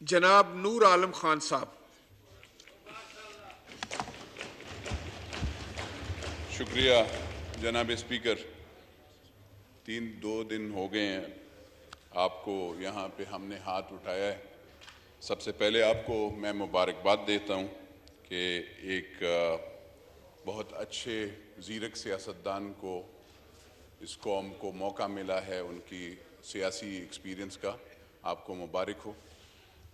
جناب نور عالم خان صاحب۔ شکریہ جناب اسپیکر، دو دن ہو گئے ہیں آپ کو یہاں پہ ہم نے ہاتھ اٹھایا ہے۔ سب سے پہلے آپ کو میں مبارکباد دیتا ہوں کہ ایک بہت اچھے زیرک سیاستدان کو اس قوم کو موقع ملا ہے ان کی سیاسی ایکسپیرینس کا، آپ کو مبارک ہو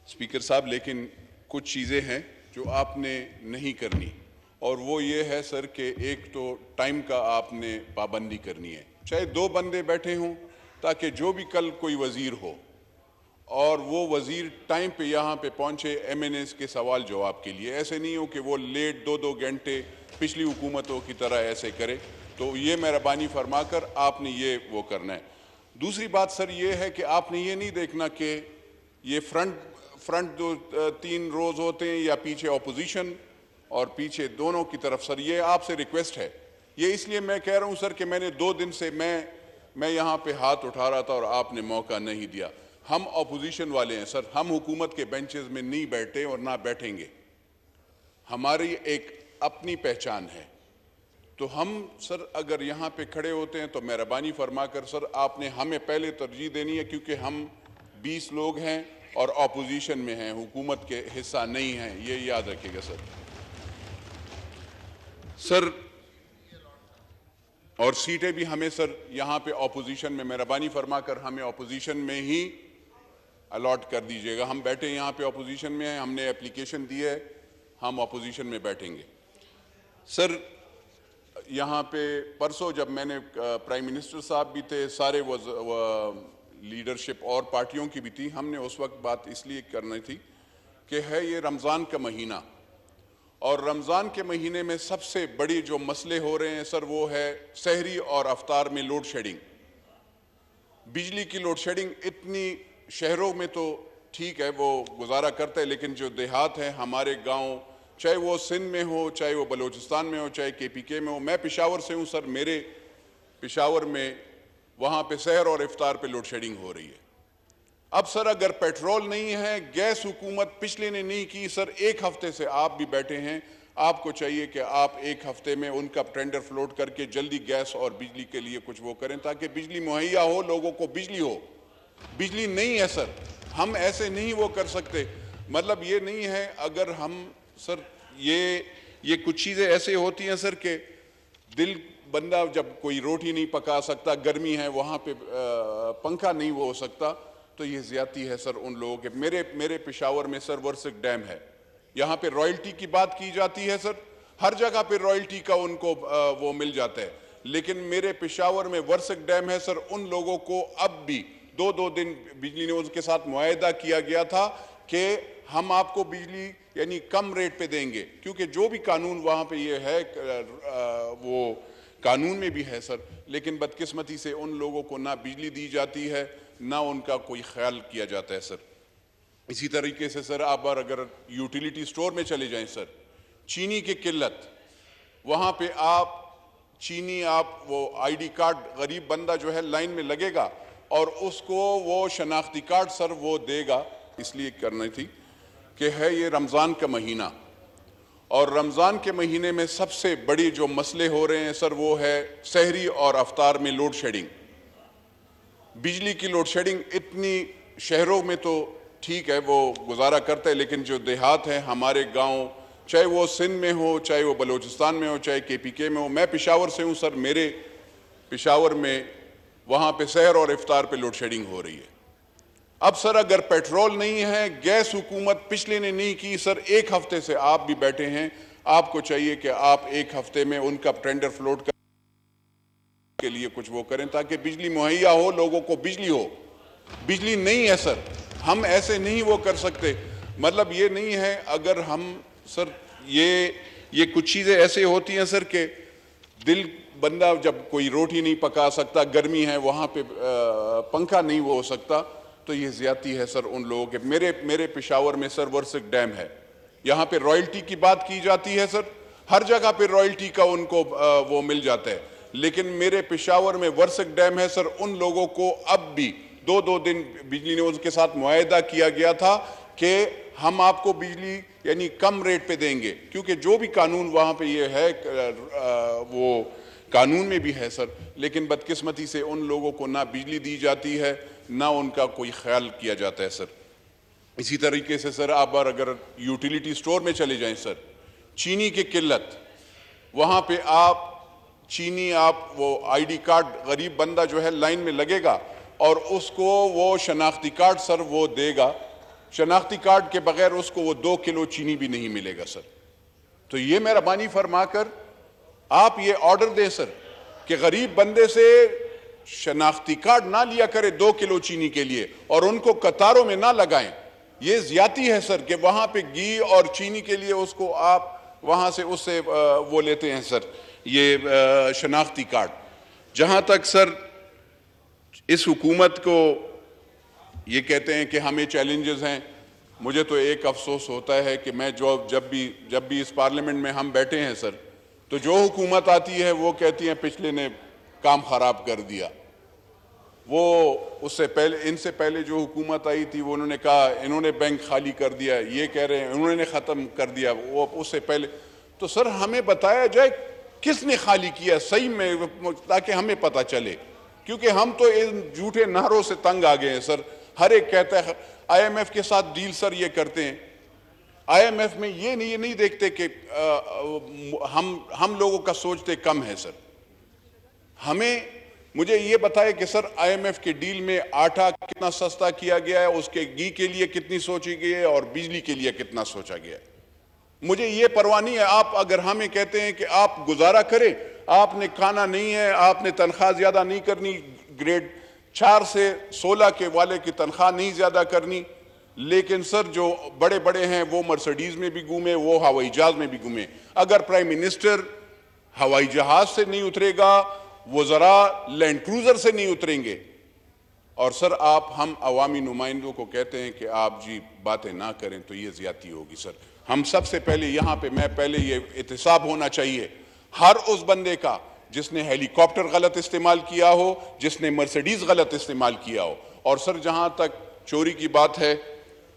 اسپیکر صاحب۔ لیکن کچھ چیزیں ہیں جو آپ نے نہیں کرنی، اور وہ یہ ہے سر کہ ایک تو ٹائم کا آپ نے پابندی کرنی ہے، چاہے 2 بندے بیٹھے ہوں، تاکہ جو بھی کل کوئی وزیر ہو اور وہ وزیر ٹائم پہ یہاں پہ پہنچے ایم این ایس کے سوال جواب کے لیے، ایسے نہیں ہو کہ وہ لیٹ 2 گھنٹے پچھلی حکومتوں کی طرح ایسے کرے۔ تو یہ مہربانی فرما کر آپ نے یہ وہ کرنا ہے۔ دوسری بات سر یہ ہے کہ آپ نے یہ نہیں دیکھنا کہ یہ فرنٹ جو 3 روز ہوتے ہیں یا پیچھے اپوزیشن اور پیچھے دونوں کی طرف، سر یہ آپ سے ریکویسٹ ہے۔ یہ اس لیے میں کہہ رہا ہوں سر کہ میں نے 2 دن سے میں یہاں پہ ہاتھ اٹھا رہا تھا اور آپ نے موقع نہیں دیا۔ ہم اپوزیشن والے ہیں سر، ہم حکومت کے بینچز میں نہیں بیٹھے اور نہ بیٹھیں گے، ہماری ایک اپنی پہچان ہے۔ تو ہم سر اگر یہاں پہ کھڑے ہوتے ہیں تو مہربانی فرما کر سر آپ نے ہمیں پہلے ترجیح دینی ہے، کیونکہ ہم 20 لوگ ہیں اور اپوزیشن میں ہیں، حکومت کے حصہ نہیں ہیں، یہ یاد رکھیے گا سر۔ اور سیٹیں بھی ہمیں سر یہاں پہ اپوزیشن میں مہربانی فرما کر ہمیں اپوزیشن میں ہی الاٹ کر دیجئے گا۔ ہم بیٹھے یہاں پہ اپوزیشن میں ہیں، ہم نے اپلیکیشن دی ہے، ہم اپوزیشن میں بیٹھیں گے سر۔ یہاں پہ پرسوں جب میں نے پرائم منسٹر صاحب بھی تھے، سارے لیڈرشپ اور پارٹیوں کی بھی تھی، ہم نے اس وقت بات اس لیے کرنی تھی کہ ہے یہ رمضان کا مہینہ، اور رمضان کے مہینے میں سب سے بڑی جو مسئلے ہو رہے ہیں سر وہ ہے سحری اور افطار میں لوڈ شیڈنگ۔ بجلی کی لوڈ شیڈنگ اتنی شہروں میں تو ٹھیک ہے وہ گزارا کرتا ہے، لیکن جو دیہات ہیں ہمارے گاؤں، چاہے وہ سندھ میں ہو، چاہے وہ بلوچستان میں ہو، چاہے کے پی کے میں ہو، میں پشاور سے ہوں سر، میرے پشاور میں وہاں پہ سحر اور افطار پہ لوڈ شیڈنگ ہو رہی ہے۔ اب سر اگر پیٹرول نہیں ہے، گیس حکومت پچھلے نے نہیں کی سر، 1 ہفتے سے آپ بھی بیٹھے ہیں، آپ کو چاہیے کہ آپ 1 ہفتے میں ان کا ٹینڈر فلوٹ کر کے جلدی گیس اور بجلی کے لیے کچھ وہ کریں، تاکہ بجلی مہیا ہو، لوگوں کو بجلی ہو۔ بجلی نہیں ہے سر، ہم ایسے نہیں وہ کر سکتے۔ مطلب یہ نہیں ہے اگر ہم سر یہ کچھ چیزیں ایسے ہوتی ہیں سر کہ بندہ جب کوئی روٹی نہیں پکا سکتا، گرمی ہے، وہاں پہ پنکھا نہیں وہ ہو سکتا، تو یہ زیادتی ہے سر ان لوگوں کے۔ میرے پشاور میں سر ورسک ڈیم ہے، یہاں پہ رائلٹی کی بات کی جاتی ہے سر، ہر جگہ پہ رائلٹی کا ان کو وہ مل جاتا ہے، لیکن میرے پشاور میں ورسک ڈیم ہے سر، ان لوگوں کو اب بھی 2 دن بجلی نے ان کے ساتھ معاہدہ کیا گیا تھا کہ ہم آپ کو بجلی یعنی کم ریٹ پہ دیں گے، کیونکہ جو بھی قانون وہاں پہ یہ ہے وہ قانون میں بھی ہے سر، لیکن بدقسمتی سے ان لوگوں کو نہ بجلی دی جاتی ہے، نہ ان کا کوئی خیال کیا جاتا ہے سر۔ اسی طریقے سے سر آپ اگر یوٹیلیٹی سٹور میں چلے جائیں سر، چینی کی قلت، وہاں پہ چینی وہ آئی ڈی کارڈ غریب بندہ جو ہے لائن میں لگے گا اور اس کو وہ شناختی کارڈ سر وہ دے گا۔ اس لیے کرنی تھی کہ ہے یہ رمضان کا مہینہ، اور رمضان کے مہینے میں سب سے بڑی جو مسئلے ہو رہے ہیں سر وہ ہے سحری اور افطار میں لوڈ شیڈنگ۔ بجلی کی لوڈ شیڈنگ اتنی شہروں میں تو ٹھیک ہے وہ گزارا کرتا ہے، لیکن جو دیہات ہیں ہمارے گاؤں، چاہے وہ سندھ میں ہو، چاہے وہ بلوچستان میں ہو، چاہے کے پی کے میں ہو، میں پشاور سے ہوں سر، میرے پشاور میں وہاں پہ سحر اور افطار پہ لوڈ شیڈنگ ہو رہی ہے۔ اب سر اگر پیٹرول نہیں ہے، گیس حکومت پچھلے نے نہیں کی سر، 1 ہفتے سے آپ بھی بیٹھے ہیں، آپ کو چاہیے کہ آپ 1 ہفتے میں ان کا ٹینڈر فلوٹ کے لیے کچھ وہ کریں، تاکہ بجلی مہیا ہو، لوگوں کو بجلی ہو۔ بجلی نہیں ہے سر، ہم ایسے نہیں وہ کر سکتے۔ مطلب یہ نہیں ہے اگر ہم سر یہ کچھ چیزیں ایسے ہوتی ہیں سر کہ بندہ جب کوئی روٹی نہیں پکا سکتا، گرمی ہے، وہاں پہ پنکھا نہیں وہ ہو سکتا، تو یہ زیادتی ہے سر ان لوگوں کے۔ میرے پشاور میں سر ورسک ڈیم ہے، یہاں پہ رائلٹی کی بات کی جاتی ہے سر، ہر جگہ پہ رائلٹی کا ان کو وہ مل جاتا ہے، لیکن میرے پشاور میں ورسک ڈیم ہے سر، ان لوگوں کو اب بھی 2 دن بجلی نے ان کے ساتھ معاہدہ کیا گیا تھا کہ ہم آپ کو بجلی یعنی کم ریٹ پہ دیں گے، کیونکہ جو بھی قانون وہاں پہ یہ ہے وہ قانون میں بھی ہے سر، لیکن بدقسمتی سے ان لوگوں کو نہ بجلی دی جاتی ہے نہ ان کا کوئی خیال کیا جاتا ہے سر۔ اسی طریقے سے سر آپ اگر یوٹیلیٹی سٹور میں چلے جائیں سر، چینی کی قلت، وہاں پہ چینی وہ آئی ڈی کارڈ غریب بندہ جو ہے لائن میں لگے گا اور اس کو وہ شناختی کارڈ سر وہ دے گا، شناختی کارڈ کے بغیر اس کو وہ 2 کلو چینی بھی نہیں ملے گا سر۔ تو یہ مہربانی فرما کر آپ یہ آرڈر دیں سر کہ غریب بندے سے شناختی کارڈ نہ لیا کرے 2 کلو چینی کے لیے اور ان کو قطاروں میں نہ لگائیں۔ یہ زیادتی ہے سر کہ وہاں پہ گھی اور چینی کے لیے اس کو آپ وہاں سے اس سے وہ لیتے ہیں سر یہ شناختی کارڈ۔ جہاں تک سر اس حکومت کو یہ کہتے ہیں کہ ہمیں چیلنجز ہیں، مجھے تو ایک افسوس ہوتا ہے کہ میں جب بھی اس پارلیمنٹ میں ہم بیٹھے ہیں سر، تو جو حکومت آتی ہے وہ کہتی ہیں پچھلے نے کام خراب کر دیا۔ وہ ان سے پہلے جو حکومت آئی تھی وہ انہوں نے کہا انہوں نے بینک خالی کر دیا، یہ کہہ رہے ہیں انہوں نے ختم کر دیا، وہ اس سے پہلے۔ تو سر ہمیں بتایا جائے کس نے خالی کیا صحیح میں، تاکہ ہمیں پتہ چلے، کیونکہ ہم تو ان جھوٹے نعروں سے تنگ آ گئے ہیں سر۔ ہر ایک کہتا ہے آئی ایم ایف کے ساتھ ڈیل سر یہ کرتے ہیں، آئی ایم ایف میں یہ نہیں دیکھتے کہ ہم لوگوں کا سوچتے کم ہے سر۔ مجھے یہ بتائے کہ سر آئی ایم ایف کے ڈیل میں آٹا کتنا سستا کیا گیا ہے، اس کے گھی کے لیے کتنی سوچی گئی ہے اور بجلی کے لیے کتنا سوچا گیا ہے۔ مجھے یہ پرواہ نہیں ہے، آپ اگر ہمیں کہتے ہیں کہ آپ گزارا کریں، آپ نے کھانا نہیں ہے، آپ نے تنخواہ زیادہ نہیں کرنی، گریڈ 4 سے 16 کے والے کی تنخواہ نہیں زیادہ کرنی، لیکن سر جو بڑے بڑے ہیں وہ مرسڈیز میں بھی گھومے، وہ ہوائی جہاز میں بھی گھومے۔ اگر پرائم منسٹر ہوائی جہاز سے نہیں اترے گا، وزراء لینڈ کروزر سے نہیں اتریں گے، اور سر ہم عوامی نمائندوں کو کہتے ہیں کہ آپ جی باتیں نہ کریں، تو یہ زیادتی ہوگی سر۔ ہم سب سے پہلے یہاں پہ پہلے یہ احتساب ہونا چاہیے ہر اس بندے کا جس نے ہیلی کاپٹر غلط استعمال کیا ہو، جس نے مرسڈیز غلط استعمال کیا ہو۔ اور سر جہاں تک چوری کی بات ہے،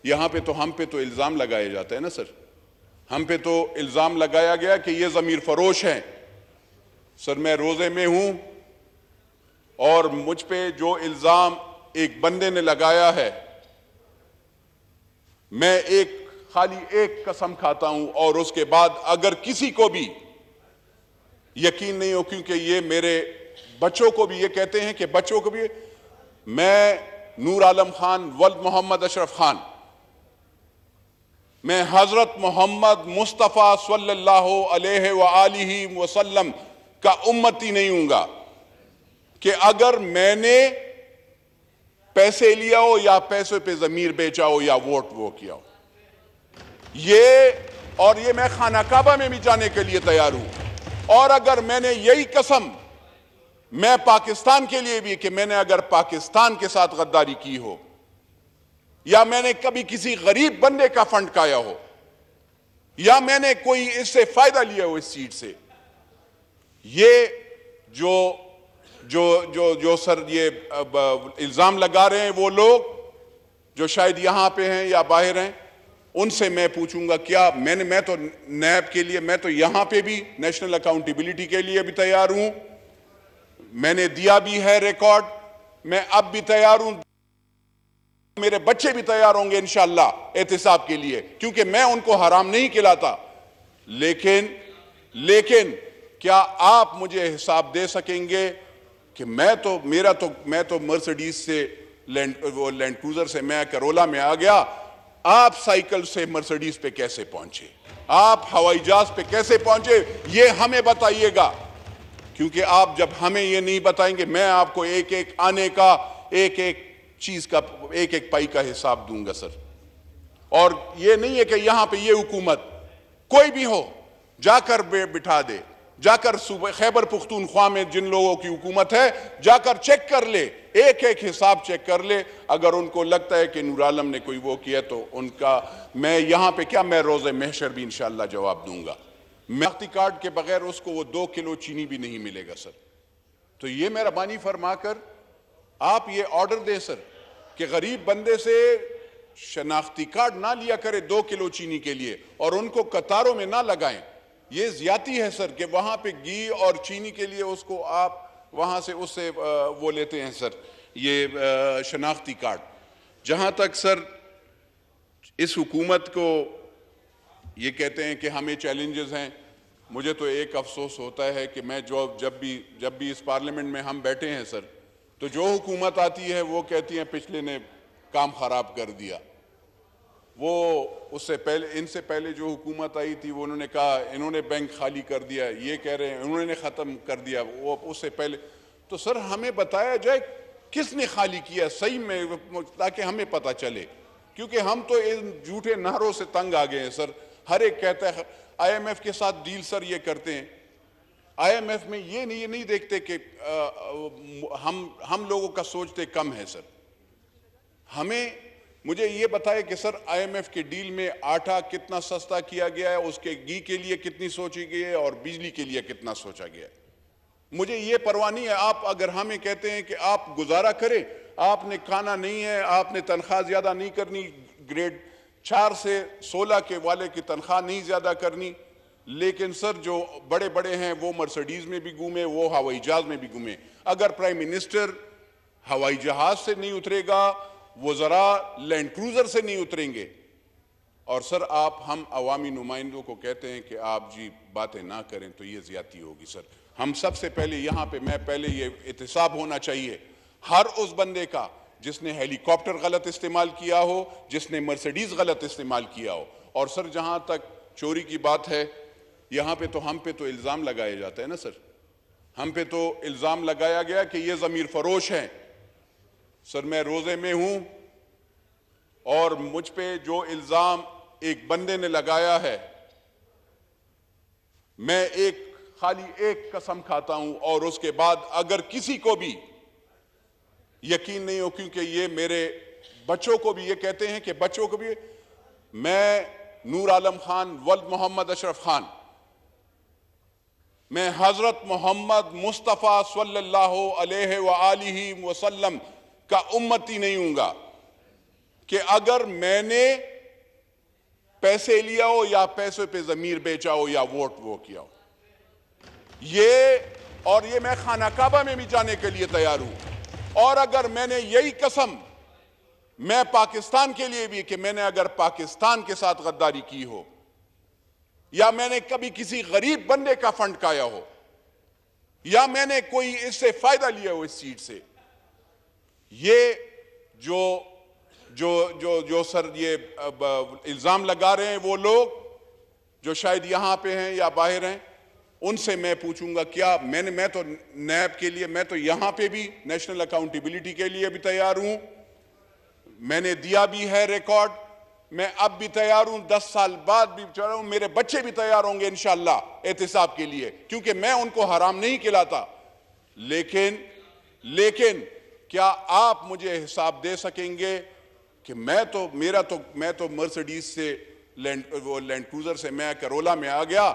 یہاں پہ تو ہم پہ تو الزام لگایا جاتا ہے نا سر، ہم پہ تو الزام لگایا گیا کہ یہ ضمیر فروش ہیں۔ سر میں روزے میں ہوں اور مجھ پہ جو الزام ایک بندے نے لگایا ہے، میں خالی ایک قسم کھاتا ہوں اور اس کے بعد اگر کسی کو بھی یقین نہیں ہو، کیونکہ یہ میرے بچوں کو بھی یہ کہتے ہیں کہ بچوں کو بھی، میں نور عالم خان ولد محمد اشرف خان، میں حضرت محمد مصطفیٰ صلی اللہ علیہ وآلہ وسلم کا امتی نہیں ہوں گا کہ اگر میں نے پیسے لیا ہو یا پیسے پہ ضمیر بیچا ہو یا ووٹ وہ کیا ہو۔ یہ میں خانہ کعبہ میں بھی جانے کے لیے تیار ہوں، اور اگر میں نے یہی قسم میں پاکستان کے لیے بھی کہ میں نے اگر پاکستان کے ساتھ غداری کی ہو یا میں نے کبھی کسی غریب بندے کا فنڈ کھایا ہو یا میں نے کوئی اس سے فائدہ لیا ہو اس سیٹ سے، یہ جو سر یہ الزام لگا رہے ہیں وہ لوگ جو شاید یہاں پہ ہیں یا باہر ہیں، ان سے میں پوچھوں گا کیا میں تو نیب کے لیے، میں تو یہاں پہ بھی نیشنل اکاؤنٹیبلٹی کے لیے بھی تیار ہوں، میں نے دیا بھی ہے ریکارڈ، میں اب بھی تیار ہوں، میرے بچے بھی تیار ہوں گے انشاءاللہ احتساب کے لیے، کیونکہ میں ان کو حرام نہیں کھلاتا۔ لیکن کیا آپ مجھے حساب دے سکیں گے کہ میں تو مرسڈیز سے لینڈ کروزر سے میں کرولا میں آ گیا، آپ سائیکل سے مرسڈیز پہ کیسے پہنچے، آپ ہوائی جہاز پہ کیسے پہنچے، یہ ہمیں بتائیے گا، کیونکہ آپ جب ہمیں یہ نہیں بتائیں گے میں آپ کو ایک ایک آنے کا ایک چیز کا ایک پائی کا حساب دوں گا سر۔ اور یہ نہیں ہے کہ یہاں پہ یہ حکومت کوئی بھی ہو جا کر بٹھا دے، جا کر صوبہ خیبر پختونخوا میں جن لوگوں کی حکومت ہے جا کر چیک کر لے، ایک حساب چیک کر لے، اگر ان کو لگتا ہے کہ نور عالم نے کوئی وہ کیا تو ان کا میں یہاں پہ میں روز محشر بھی انشاءاللہ جواب دوں گا۔ شناختی کارڈ کے بغیر اس کو وہ 2 کلو چینی بھی نہیں ملے گا سر۔ تو یہ مہربانی فرما کر آپ یہ آرڈر دیں سر کہ غریب بندے سے شناختی کارڈ نہ لیا کرے 2 کلو چینی کے لیے اور ان کو قطاروں میں نہ لگائیں. یہ زیادتی ہے سر کہ وہاں پہ گھی اور چینی کے لیے اس کو آپ وہاں سے اس سے وہ لیتے ہیں سر یہ شناختی کارڈ. جہاں تک سر اس حکومت کو یہ کہتے ہیں کہ ہمیں چیلنجز ہیں, مجھے تو ایک افسوس ہوتا ہے کہ میں جب بھی اس پارلیمنٹ میں ہم بیٹھے ہیں سر, تو جو حکومت آتی ہے وہ کہتی ہیں پچھلے نے کام خراب کر دیا. وہ اس سے پہلے ان سے پہلے جو حکومت آئی تھی وہ انہوں نے کہا انہوں نے بینک خالی کر دیا, یہ کہہ رہے ہیں انہوں نے ختم کر دیا, وہ اس سے پہلے. تو سر ہمیں بتایا جائے کس نے خالی کیا صحیح میں, تاکہ ہمیں پتہ چلے, کیونکہ ہم تو ان جھوٹے نعروں سے تنگ آ گئے ہیں سر. ہر ایک کہتا ہے آئی ایم ایف کے ساتھ ڈیل سر یہ کرتے ہیں, آئی ایم ایف میں یہ نہیں دیکھتے کہ ہم لوگوں کا سوچتے کم ہے سر. مجھے یہ بتائے کہ سر آئی ایم ایف کے ڈیل میں آٹا کتنا سستا کیا گیا ہے, اس کے گھی کے لیے کتنی سوچی گئی ہے اور بجلی کے لیے کتنا سوچا گیا ہے. مجھے یہ پرواہ نہیں ہے. آپ اگر ہمیں کہتے ہیں کہ آپ گزارا کریں, آپ نے کھانا نہیں ہے, آپ نے تنخواہ زیادہ نہیں کرنی, گریڈ 4 سے 16 کے والے کی تنخواہ نہیں زیادہ کرنی, لیکن سر جو بڑے بڑے ہیں وہ مرسڈیز میں بھی گھومے, وہ ہوائی جہاز میں بھی گھومے. اگر پرائم منسٹر ہوائی جہاز سے نہیں اترے گا, وزراء لینڈ کروزر سے نہیں اتریں گے, اور سر آپ ہم عوامی نمائندوں کو کہتے ہیں کہ آپ جی باتیں نہ کریں, تو یہ زیادتی ہوگی سر. ہم سب سے پہلے یہاں پہ پہلے یہ احتساب ہونا چاہیے ہر اس بندے کا جس نے ہیلی کاپٹر غلط استعمال کیا ہو, جس نے مرسڈیز غلط استعمال کیا ہو. اور سر جہاں تک چوری کی بات ہے, یہاں پہ تو ہم پہ تو الزام لگایا جاتا ہے نا سر, ہم پہ تو الزام لگایا گیا کہ یہ ضمیر فروش ہیں. سر میں روزے میں ہوں اور مجھ پہ جو الزام ایک بندے نے لگایا ہے, میں خالی ایک قسم کھاتا ہوں اور اس کے بعد اگر کسی کو بھی یقین نہیں ہو, کیونکہ یہ میرے بچوں کو بھی یہ کہتے ہیں کہ بچوں کو بھی, میں نور عالم خان ولد محمد اشرف خان, میں حضرت محمد مصطفیٰ صلی اللہ علیہ وآلہ وسلم کا امتی نہیں ہوں گا کہ اگر میں نے پیسے لیا ہو یا پیسے پہ ضمیر بیچا ہو یا ووٹ وہ کیا ہو. یہ میں خانہ کعبہ میں بھی جانے کے لیے تیار ہوں, اور اگر میں نے یہی قسم میں پاکستان کے لیے بھی کہ میں نے اگر پاکستان کے ساتھ غداری کی ہو یا میں نے کبھی کسی غریب بندے کا فنڈ کھایا ہو یا میں نے کوئی اس سے فائدہ لیا ہو اس سیٹ سے, یہ جو سر یہ الزام لگا رہے ہیں وہ لوگ جو شاید یہاں پہ ہیں یا باہر ہیں, ان سے میں پوچھوں گا کیا میں تو نیب کے لیے, میں تو یہاں پہ بھی نیشنل اکاؤنٹیبلٹی کے لیے بھی تیار ہوں, میں نے دیا بھی ہے ریکارڈ, میں اب بھی تیار ہوں, 10 سال بعد بھی تیار ہوں, میرے بچے بھی تیار ہوں گے انشاءاللہ احتساب کے لیے, کیونکہ میں ان کو حرام نہیں کھلاتا. لیکن کیا آپ مجھے حساب دے سکیں گے کہ میں تو مرسڈیز سے لینڈ کروزر سے میں کرولا میں آ گیا,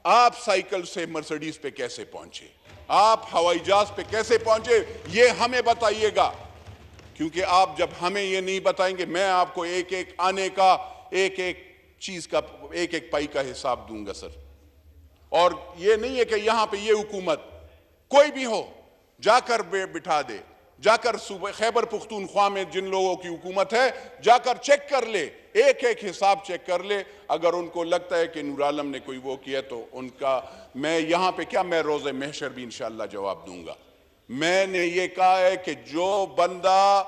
آپ سائیکل سے مرسڈیز پہ کیسے پہنچے, آپ ہوائی جہاز پہ کیسے پہنچے, یہ ہمیں بتائیے گا. کیونکہ آپ جب ہمیں یہ نہیں بتائیں گے, میں آپ کو ایک ایک آنے کا ایک چیز کا ایک پائی کا حساب دوں گا سر. اور یہ نہیں ہے کہ یہاں پہ یہ حکومت کوئی بھی ہو جا کر بٹھا دے, جا کر صوبہ خیبر پختونخوا میں جن لوگوں کی حکومت ہے جا کر چیک کر لے, ایک حساب چیک کر لے. اگر ان کو لگتا ہے کہ نور عالم نے کوئی وہ کیا تو ان کا, میں یہاں پہ کیا, میں روز محشر بھی انشاءاللہ جواب دوں گا. میں نے یہ کہا ہے کہ جو بندہ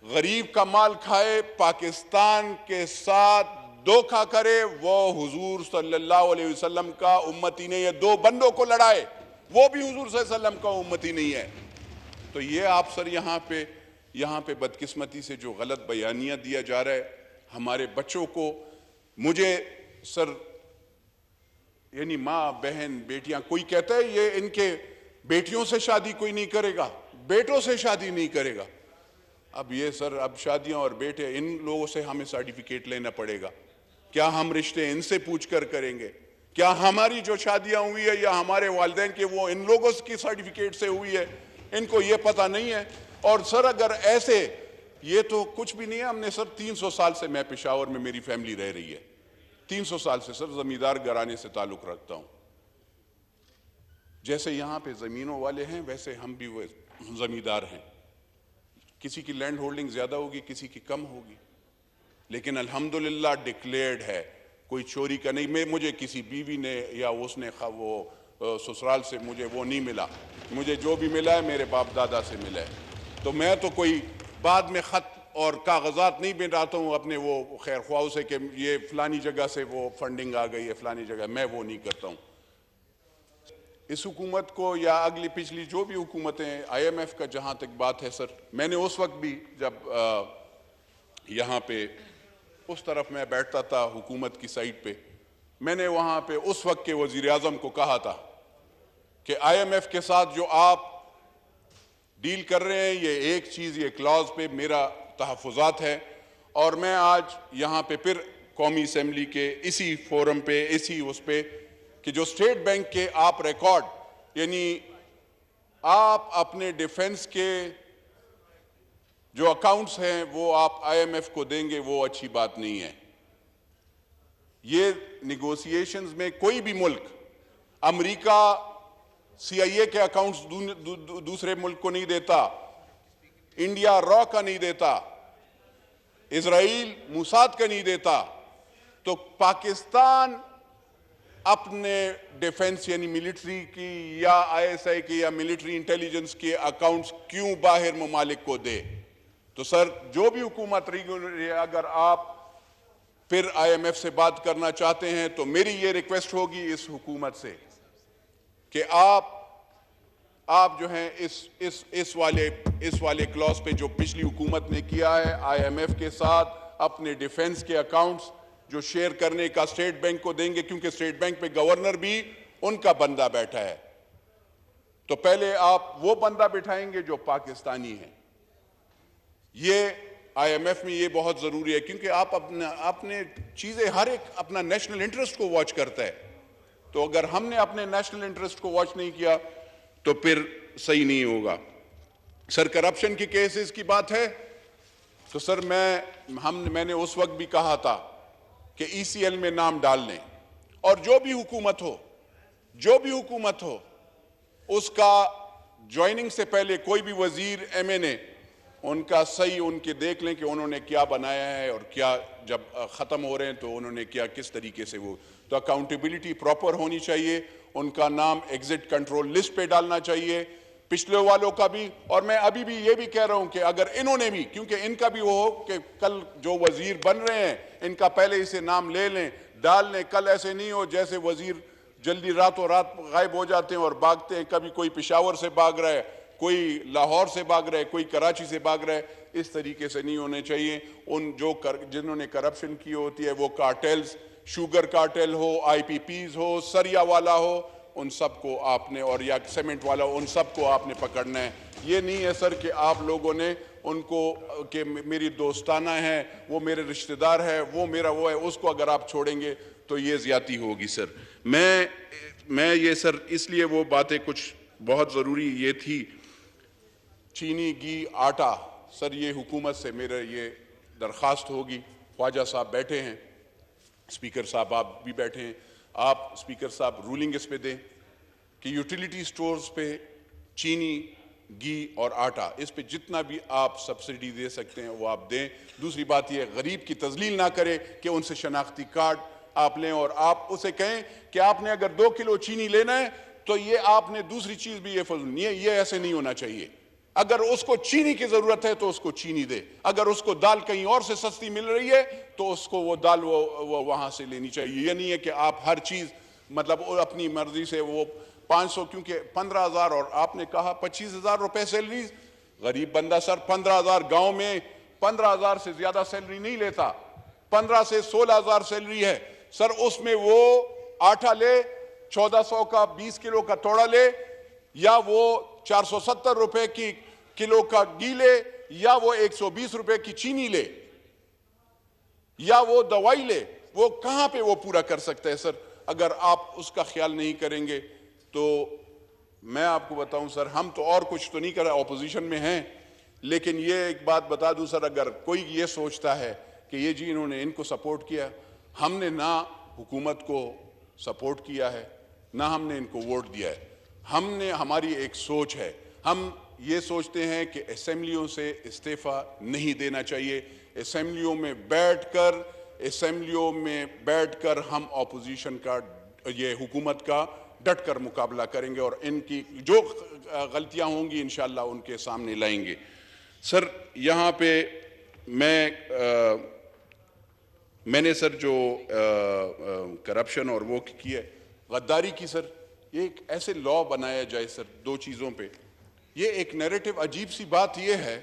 غریب کا مال کھائے, پاکستان کے ساتھ دھوکہ کرے, وہ حضور صلی اللہ علیہ وسلم کا امتی نہیں ہے. 2 بندوں کو لڑائے, وہ بھی حضور صلی اللہ علیہ وسلم کا امتی نہیں ہے. تو یہ آپ سر یہاں پہ بدقسمتی سے جو غلط بیانیاں دیا جا رہا ہے ہمارے بچوں کو, مجھے سر یعنی ماں بہن بیٹیاں, کوئی کہتا ہے یہ ان کے بیٹیوں سے شادی کوئی نہیں کرے گا, بیٹوں سے شادی نہیں کرے گا. اب یہ سر اب شادیاں اور بیٹے ان لوگوں سے ہمیں سرٹیفکیٹ لینا پڑے گا. کیا ہم رشتے ان سے پوچھ کر کریں گے؟ کیا ہماری جو شادیاں ہوئی ہے یا ہمارے والدین کے وہ ان لوگوں کی سرٹیفکیٹ سے ہوئی ہے؟ ان کو یہ پتہ نہیں ہے. اور سر اگر ایسے یہ تو کچھ بھی نہیں ہے. ہم نے سر 300 سال سے میں پشاور میں میری فیملی رہ رہی ہے, 300 سال سے سر زمیندار گھرانے سے تعلق رکھتا ہوں. جیسے یہاں پہ زمینوں والے ہیں ویسے ہم بھی وہ زمیندار ہیں. کسی کی لینڈ ہولڈنگ زیادہ ہوگی, کسی کی کم ہوگی, لیکن الحمدللہ ڈکلیئرڈ ہے, کوئی چوری کا نہیں. مجھے کسی بیوی نے یا اس نے وہ سسرال سے مجھے وہ نہیں ملا, مجھے جو بھی ملا ہے میرے باپ دادا سے ملا ہے. تو میں تو کوئی بعد میں خط اور کاغذات نہیں بناتا ہوں اپنے وہ خیر خواہوں سے کہ یہ فلانی جگہ سے وہ فنڈنگ آ گئی ہے فلانی جگہ, میں وہ نہیں کرتا ہوں. اس حکومت کو یا اگلی پچھلی جو بھی حکومتیں, آئی ایم ایف کا جہاں تک بات ہے سر, میں نے اس وقت بھی جب یہاں پہ اس طرف میں بیٹھتا تھا حکومت کی سائٹ پہ, میں نے وہاں پہ اس وقت کے وزیر اعظم کو کہا تھا کہ آئی ایم ایف کے ساتھ جو آپ ڈیل کر رہے ہیں یہ ایک چیز, یہ کلاز پہ میرا تحفظات ہے. اور میں آج یہاں پہ پھر قومی اسمبلی کے اسی فورم پہ اسی اس پہ کہ جو اسٹیٹ بینک کے آپ ریکارڈ, یعنی آپ اپنے ڈیفنس کے جو اکاؤنٹس ہیں وہ آپ آئی ایم ایف کو دیں گے, وہ اچھی بات نہیں ہے. یہ نیگوسیشنز میں کوئی بھی ملک, امریکہ سی آئی اے کے اکاؤنٹس دوسرے ملک کو نہیں دیتا, انڈیا را کا نہیں دیتا, اسرائیل موساد کا نہیں دیتا. تو پاکستان اپنے ڈیفنس یعنی ملٹری کی یا آئی ایس آئی کی یا ملٹری انٹیلیجنس کے اکاؤنٹس کیوں باہر ممالک کو دے؟ تو سر جو بھی حکومت رہی, اگر آپ پھر آئی ایم ایف سے بات کرنا چاہتے ہیں تو میری یہ ریکویسٹ ہوگی اس حکومت سے کہ آپ جو ہیں اس والے کلاس پہ جو پچھلی حکومت نے کیا ہے آئی ایم ایف کے ساتھ, اپنے ڈیفنس کے اکاؤنٹس جو شیئر کرنے کا اسٹیٹ بینک کو دیں گے, کیونکہ اسٹیٹ بینک پہ گورنر بھی ان کا بندہ بیٹھا ہے, تو پہلے آپ وہ بندہ بٹھائیں گے جو پاکستانی ہے. یہ آئی ایم ایف میں یہ بہت ضروری ہے, کیونکہ آپ اپنے چیزیں ہر ایک اپنا نیشنل انٹرسٹ کو واچ کرتا ہے. تو اگر ہم نے اپنے نیشنل انٹرسٹ کو واچ نہیں کیا تو پھر صحیح نہیں ہوگا. سر کرپشن کی کیسز کی بات ہے تو سر میں نے اس وقت بھی کہا تھا کہ ای سی ایل میں نام ڈال لیں, اور جو بھی حکومت ہو اس کا جوائننگ سے پہلے کوئی بھی وزیر ایم این اے ان کا صحیح ان کے دیکھ لیں کہ انہوں نے کیا بنایا ہے اور کیا جب ختم ہو رہے ہیں تو انہوں نے کیا کس طریقے سے وہ, تو اکاؤنٹیبلٹی پراپر ہونی چاہیے, ان کا نام ایگزٹ کنٹرول لسٹ پہ ڈالنا چاہیے, پچھلے والوں کا بھی. اور میں ابھی بھی یہ بھی کہہ رہا ہوں کہ اگر انہوں نے بھی, کیونکہ ان کا بھی وہ ہو کہ کل جو وزیر بن رہے ہیں ان کا پہلے اسے نام لے لیں, ڈال لیں, کل ایسے نہیں ہو جیسے وزیر جلدی راتوں رات غائب ہو جاتے ہیں اور بھاگتے ہیں, کبھی کوئی پشاور سے بھاگ رہا ہے, کوئی لاہور سے بھاگ رہا ہے, کوئی کراچی سے بھاگ رہا ہے. اس طریقے سے نہیں ہونے چاہیے. جنہوں نے کرپشن کی ہوتی ہے وہ کارٹیلز, شوگر کارٹیل ہو, آئی پی پیز ہو, سریا والا ہو, ان سب کو آپ نے, اور یا سیمنٹ والا, ان سب کو آپ نے پکڑنا ہے. یہ نہیں ہے سر کہ آپ لوگوں نے ان کو کہ میری دوستانہ ہیں, وہ میرے رشتہ دار ہے, وہ میرا وہ ہے, اس کو اگر آپ چھوڑیں گے تو یہ زیادتی ہوگی. سر میں یہ سر اس لیے وہ باتیں کچھ بہت ضروری یہ تھی. چینی, گھی, آٹا, سر یہ حکومت سے میرا یہ درخواست ہوگی. خواجہ صاحب بیٹھے ہیں, اسپیکر صاحب آپ بھی بیٹھے ہیں, آپ اسپیکر صاحب رولنگ اس پہ دیں کہ یوٹیلیٹی سٹورز پہ چینی, گھی اور آٹا, اس پہ جتنا بھی آپ سبسڈی دے سکتے ہیں وہ آپ دیں. دوسری بات یہ غریب کی تذلیل نہ کرے کہ ان سے شناختی کارڈ آپ لیں اور آپ اسے کہیں کہ آپ نے اگر 2 کلو چینی لینا ہے تو یہ آپ نے دوسری چیز بھی یہ فضل نہیں ہے. یہ ایسے نہیں ہونا چاہیے. اگر اس کو چینی کی ضرورت ہے تو اس کو چینی دے, اگر اس کو دال کہیں اور سے سستی مل رہی ہے تو اس کو وہ دال وہ وہاں سے لینی چاہیے. یہ نہیں ہے کہ آپ ہر چیز مطلب اپنی مرضی سے وہ 500, کیونکہ 15,000 اور آپ نے کہا 25,000 روپے سیلری, غریب بندہ سر 15,000 گاؤں میں 15,000 سے زیادہ سیلری نہیں لیتا, 15 سے 16,000 سیلری ہے سر. اس میں وہ آٹا لے 1400 کا 20 کلو کا توڑا لے, یا وہ 470 روپے کی کلو کا گھی لے, یا وہ 120 روپے کی چینی لے, یا وہ دوائی لے, وہ کہاں پہ وہ پورا کر سکتا ہے سر اگر آپ اس کا خیال نہیں کریں گے. تو میں آپ کو بتاؤں سر, ہم تو اور کچھ تو نہیں کر رہے, اپوزیشن میں ہیں, لیکن یہ ایک بات بتا دوں سر، اگر کوئی یہ سوچتا ہے کہ یہ جی انہوں نے ان کو سپورٹ کیا، ہم نے نہ حکومت کو سپورٹ کیا ہے نہ ہم نے ان کو ووٹ دیا ہے. ہم نے، ہماری ایک سوچ ہے، ہم یہ سوچتے ہیں کہ اسمبلیوں سے استعفیٰ نہیں دینا چاہیے. اسمبلیوں میں بیٹھ کر ہم اپوزیشن کا، یہ حکومت کا ڈٹ کر مقابلہ کریں گے اور ان کی جو غلطیاں ہوں گی انشاءاللہ ان کے سامنے لائیں گے. سر یہاں پہ میں نے سر جو کرپشن اور وہ کی ہے، غداری کی، سر یہ ایک ایسے لا بنایا جائے سر دو چیزوں پہ. یہ ایک نیریٹو، عجیب سی بات یہ ہے،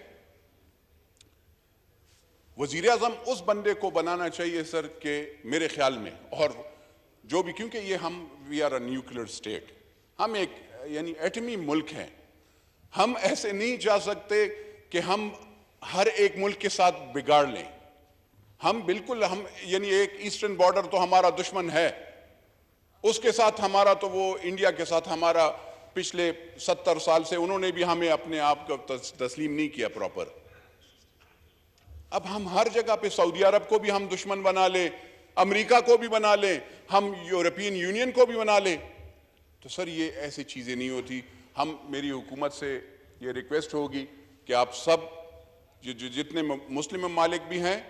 وزیر اعظم اس بندے کو بنانا چاہیے سر کہ میرے خیال میں، اور جو بھی، کیونکہ یہ ہم we are a nuclear state, ہم ایک یعنی ایٹمی ملک ہیں. ہم ایسے نہیں جا سکتے کہ ہم ہر ایک ملک کے ساتھ بگاڑ لیں. ہم بالکل، ہم یعنی ایک ایسٹرن بارڈر تو ہمارا دشمن ہے، اس کے ساتھ ہمارا تو وہ انڈیا کے ساتھ ہمارا پچھلے 70 سال سے انہوں نے بھی ہمیں اپنے آپ کو تسلیم نہیں کیا پراپر. اب ہم ہر جگہ پہ سعودی عرب کو بھی ہم دشمن بنا لیں، امریکہ کو بھی بنا لیں، ہم یورپین یونین کو بھی بنا لیں، تو سر یہ ایسی چیزیں نہیں ہوتی. میری حکومت سے یہ ریکویسٹ ہوگی کہ آپ سب جتنے مسلم ممالک بھی ہیں